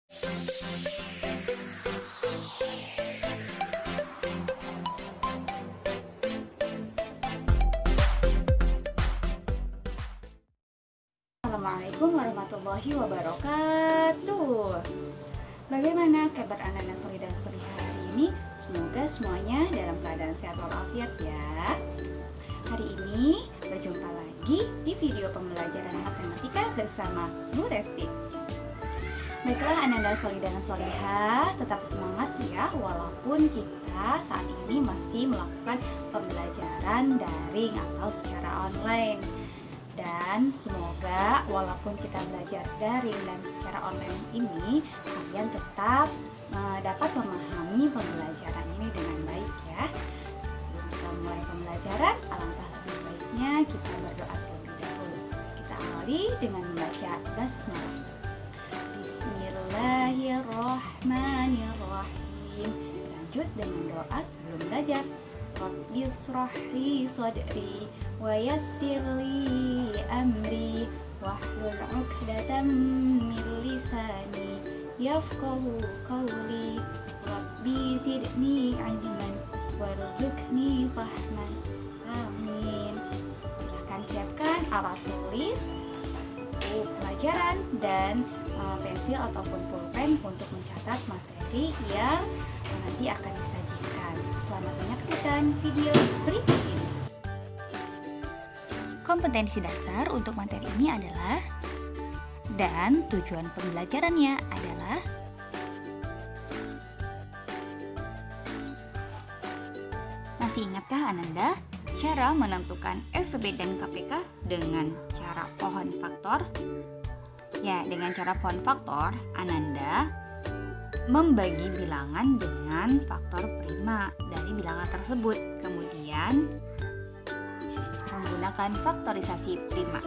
Assalamualaikum warahmatullahi wabarakatuh. Bagaimana kabar anak-anak solih dan solihah hari ini? Semoga semuanya dalam keadaan sehat walafiat ya. Hari ini berjumpa lagi di video pembelajaran matematika bersama Bu Resti. Baiklah anak-anak solih dan solihah, tetap semangat ya walaupun kita saat ini masih melakukan pembelajaran daring atau secara online. Dan semoga walaupun kita belajar daring dan secara online ini, kalian tetap dapat memahami pembelajaran ini dengan baik ya. Sebelum kita mulai pembelajaran, alangkah lebih baiknya kita berdoa terlebih dahulu. Kita awali dengan membaca basmalah. Bismillahirrahmanirrahim. Lanjut dengan doa sebelum belajar. Rabbi shrah li sadri wa yassir li amri wahlul 'uqdatam min lisani yafqahu qawli. Rabbi zidni 'ilman warzuqni fahman. Amin. Silakan siapkan alat tulis, buku pelajaran dan pensil ataupun pulpen untuk mencatat materi yang nanti akan disajikan. Selamat menyaksikan video berikut ini. Kompetensi dasar untuk materi ini adalah, dan tujuan pembelajarannya adalah masih ingatkah Ananda cara menentukan FVB dan KPK dengan cara pohon faktor? Ya, dengan cara pohon faktor, Ananda membagi bilangan dengan faktor prima dari bilangan tersebut. Kemudian menggunakan faktorisasi prima.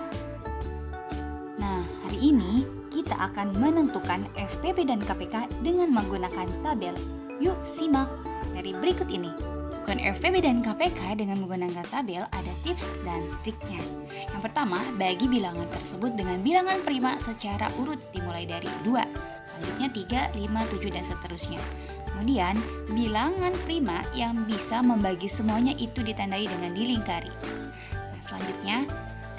Nah, hari ini kita akan menentukan FVB dan KPK dengan menggunakan tabel. Yuk simak dari berikut ini. Bukan FVB dan KPK dengan menggunakan tabel, ada tips dan triknya. Yang pertama, bagi bilangan tersebut dengan bilangan prima secara urut dimulai dari 2, selanjutnya 3, 5, 7, dan seterusnya. Kemudian, bilangan prima yang bisa membagi semuanya itu ditandai dengan dilingkari. Nah, selanjutnya,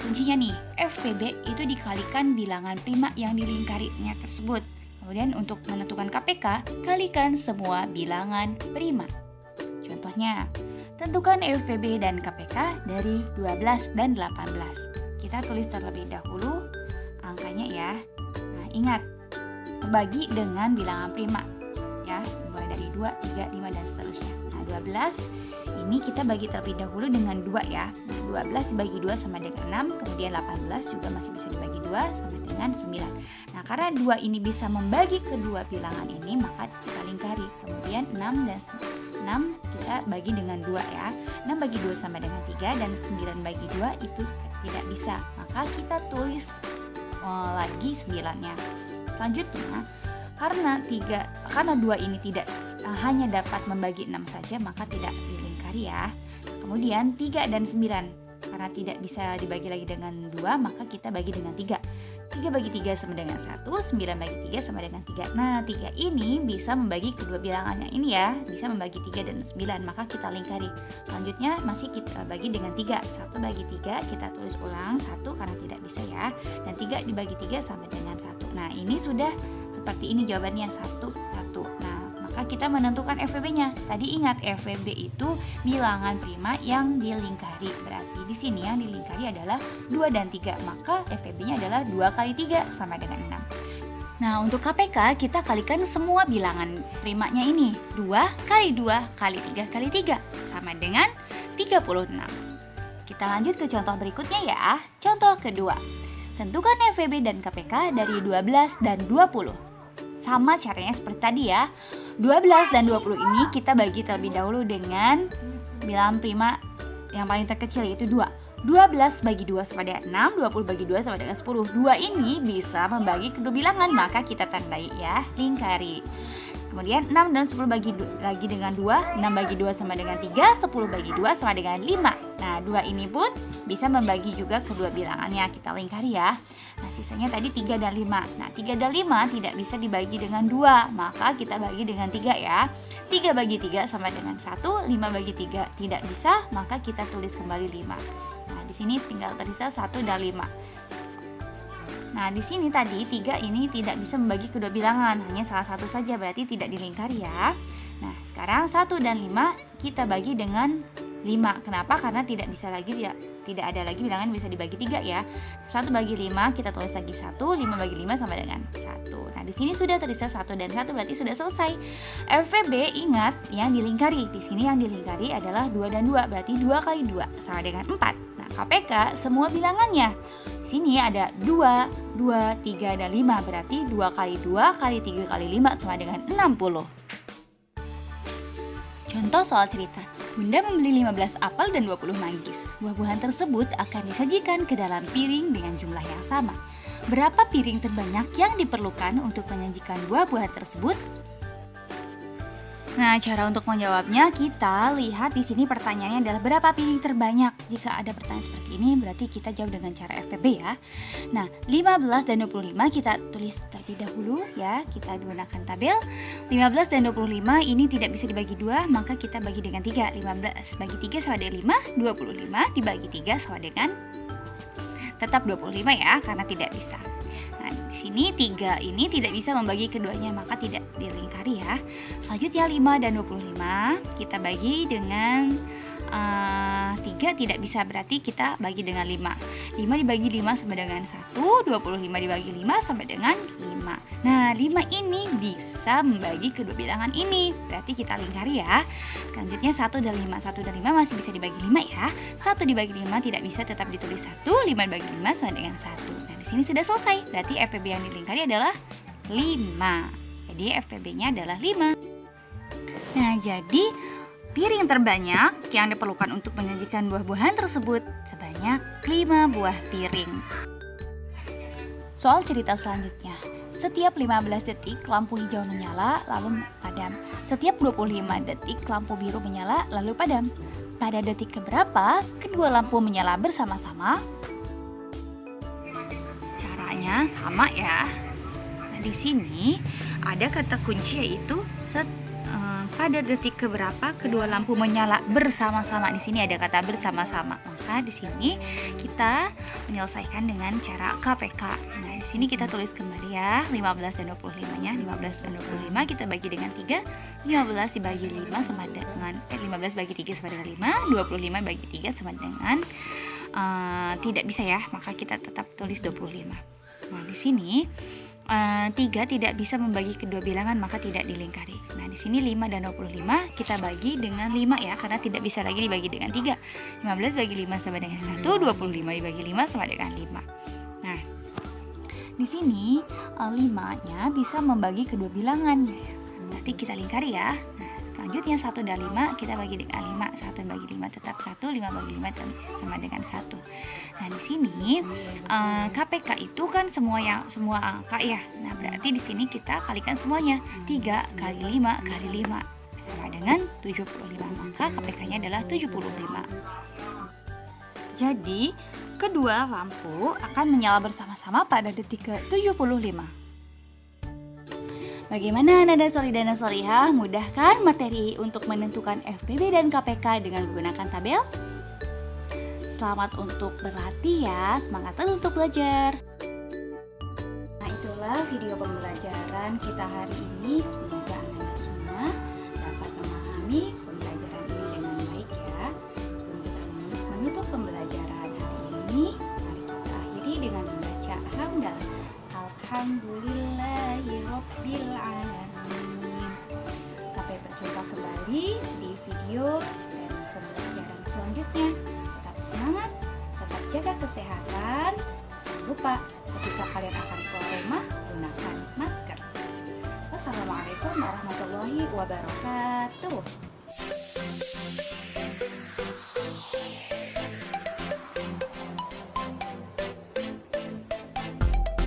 kuncinya nih, FVB itu dikalikan bilangan prima yang dilingkarinya tersebut. Kemudian untuk menentukan KPK, kalikan semua bilangan prima. Contohnya, tentukan FVB dan KPK dari 12 dan 18. Kita tulis terlebih dahulu angkanya ya. Nah, ingat, bagi dengan bilangan prima ya, mulai dari 2, 3, 5 dan seterusnya. Nah, 12 ini kita bagi terlebih dahulu dengan 2 ya. Nah, 12 dibagi 2 sama dengan 6, kemudian 18 juga masih bisa dibagi 2 sama dengan 9. Nah, karena 2 ini bisa membagi kedua bilangan ini, maka kita lingkari. Kemudian 6 dan 6 kita bagi dengan 2 ya. 6 bagi 2 sama dengan 3 dan 9 bagi 2 itu tidak bisa. Maka kita tulis lagi 9-nya. Selanjutnya, karena 2 ini tidak hanya dapat membagi 6 saja, maka tidak dilingkari ya. Kemudian 3 dan 9, karena tidak bisa dibagi lagi dengan 2, maka kita bagi dengan 3. 3 bagi 3 sama dengan 1, 9 bagi 3 sama dengan 3. Nah, 3 ini bisa membagi kedua bilangannya ini ya, bisa membagi 3 dan 9, maka kita lingkari. Selanjutnya masih kita bagi dengan 3. 1 bagi 3 kita tulis ulang 1 karena tidak bisa ya. Dan 3 dibagi 3 sama dengan 1. Nah, ini sudah seperti ini jawabannya 1, 1. Nah, maka kita menentukan FVB-nya. Tadi ingat FVB itu bilangan prima yang dilingkari. Berarti di sini yang dilingkari adalah 2 dan 3. Maka FVB-nya adalah 2 kali 3 sama dengan 6. Nah, untuk KPK kita kalikan semua bilangan primanya ini. 2 kali 2 kali 3 kali 3 sama dengan 36. Kita lanjut ke contoh berikutnya ya. Contoh kedua. Tentukan FVB dan KPK dari 12 dan 20. Sama caranya seperti tadi ya. 12 dan 20 ini kita bagi terlebih dahulu dengan bilangan prima yang paling terkecil yaitu 2. 12 bagi 2 sama dengan 6, 20 bagi 2 sama dengan 10. 2 ini bisa membagi kedua bilangan, maka kita tandai ya, lingkari. Kemudian 6 dan 10 lagi dengan 2, 6 bagi 2 sama dengan 3, 10 bagi 2 sama dengan 5. Nah, 2 ini pun bisa membagi juga kedua bilangannya, kita lingkari ya. Nah, sisanya tadi 3 dan 5. Nah, 3 dan 5 tidak bisa dibagi dengan 2, maka kita bagi dengan 3 ya. 3 bagi 3 sama dengan 1, 5 bagi 3 tidak bisa, maka kita tulis kembali 5. Nah, di sini tinggal tersisa 1 dan 5. Nah, di sini tadi 3 ini tidak bisa membagi kedua bilangan, hanya salah satu saja, berarti tidak dilingkari ya. Nah, sekarang 1 dan 5 kita bagi dengan 5. Kenapa? Karena tidak ada lagi bilangan bisa dibagi 3 ya. 1 bagi 5 kita tulis lagi 1, 5 bagi 5 sama dengan 1. Nah, di sini sudah tersisa 1 dan 1 berarti sudah selesai. FVB ingat yang dilingkari. Di sini yang dilingkari adalah 2 dan 2, berarti 2 kali 2 sama dengan 4. Nah, KPK semua bilangannya. Di sini ada 2, 2, 3, dan 5, berarti 2 kali 2 kali 3 kali 5 sama dengan 60. Contoh soal cerita. Bunda membeli 15 apel dan 20 manggis. Buah-buahan tersebut akan disajikan ke dalam piring dengan jumlah yang sama. Berapa piring terbanyak yang diperlukan untuk menyajikan buah-buahan tersebut? Nah, cara untuk menjawabnya kita lihat di sini pertanyaannya adalah berapa piring terbanyak. Jika ada pertanyaan seperti ini berarti kita jawab dengan cara FPB ya. Nah, 15 dan 25 kita tulis terlebih dahulu ya. Kita gunakan tabel. 15 dan 25 ini tidak bisa dibagi 2, maka kita bagi dengan 3. 15 bagi 3 sama dengan 5, 25 dibagi 3 sama dengan tetap 25 ya, karena tidak bisa. Nah, di sini 3 ini tidak bisa membagi keduanya, maka tidak dilingkari ya. Selanjutnya 5 dan 25 kita bagi dengan 3 tidak bisa, berarti kita bagi dengan 5. 5 dibagi 5 sama dengan 1, 25 dibagi 5 sama dengan 5. Nah, 5 ini bisa membagi kedua bilangan ini, berarti kita lingkari ya. Selanjutnya 1 dan 5. 1 dan 5 masih bisa dibagi 5 ya. 1 dibagi 5 tidak bisa, tetap ditulis 1, 5 dibagi 5 sama dengan 1. Nah, di sini sudah selesai, berarti FPB yang dilingkari adalah 5. Jadi FPB-nya adalah 5. Nah, jadi piring terbanyak yang diperlukan untuk menyajikan buah-buahan tersebut sebanyak 5 buah piring. Soal cerita selanjutnya. Setiap 15 detik lampu hijau menyala lalu padam. Setiap 25 detik lampu biru menyala lalu padam. Pada detik keberapa kedua lampu menyala bersama-sama? Caranya sama ya. Nah, di sini ada kata kunci yaitu pada detik keberapa kedua lampu menyala bersama-sama. Di sini ada kata bersama-sama. Maka di sini kita menyelesaikan dengan cara KPK. Nah, di sini kita tulis kembali ya 15 dan 25-nya. 15 dan 25 kita bagi dengan 3. 15 dibagi 5 sama dengan 15 bagi 3 sama dengan 5. 25 bagi 3 sama dengan tidak bisa ya. Maka kita tetap tulis 25. Nah, di sini 3 tidak bisa membagi kedua bilangan, maka tidak dilingkari. Nah, di sini 5 dan 25 kita bagi dengan 5 ya, karena tidak bisa lagi dibagi dengan 3. 15 bagi 5 sama dengan 1, 25 dibagi 5 sama dengan 5. Nah, di sini 5-nya bisa membagi kedua bilangan. Berarti kita lingkari ya. Selanjutnya 1 dan 5 kita bagi dengan 5. 1 bagi 5 tetap 1, 5 bagi 5 sama dengan 1. Nah, di sini KPK itu kan semua angka ya. Nah, berarti di sini kita kalikan semuanya. 3 kali 5 kali 5 sama dengan 75. Maka KPK-nya adalah 75. Jadi, kedua lampu akan menyala bersama-sama pada detik ke-75. Bagaimana Nada Soli dan Solihah? Mudah kan materi untuk menentukan FPB dan KPK dengan menggunakan tabel? Selamat untuk berlatih ya, semangat terus untuk belajar. Nah, itulah video pembelajaran kita hari ini. Semoga Anda semua dapat memahami pembelajaran ini dengan baik ya. Sebelum kita menutup pembelajaran hari ini, mari kita akhiri dengan membaca hamdalah. Alhamdulillahirabbil alamin. Sampai berjumpa kembali di video dan pembelajaran selanjutnya. Tetap semangat, tetap jaga kesehatan. Jangan lupa ketika kalian akan keluar rumah, gunakan masker. Wassalamualaikum warahmatullahi wabarakatuh.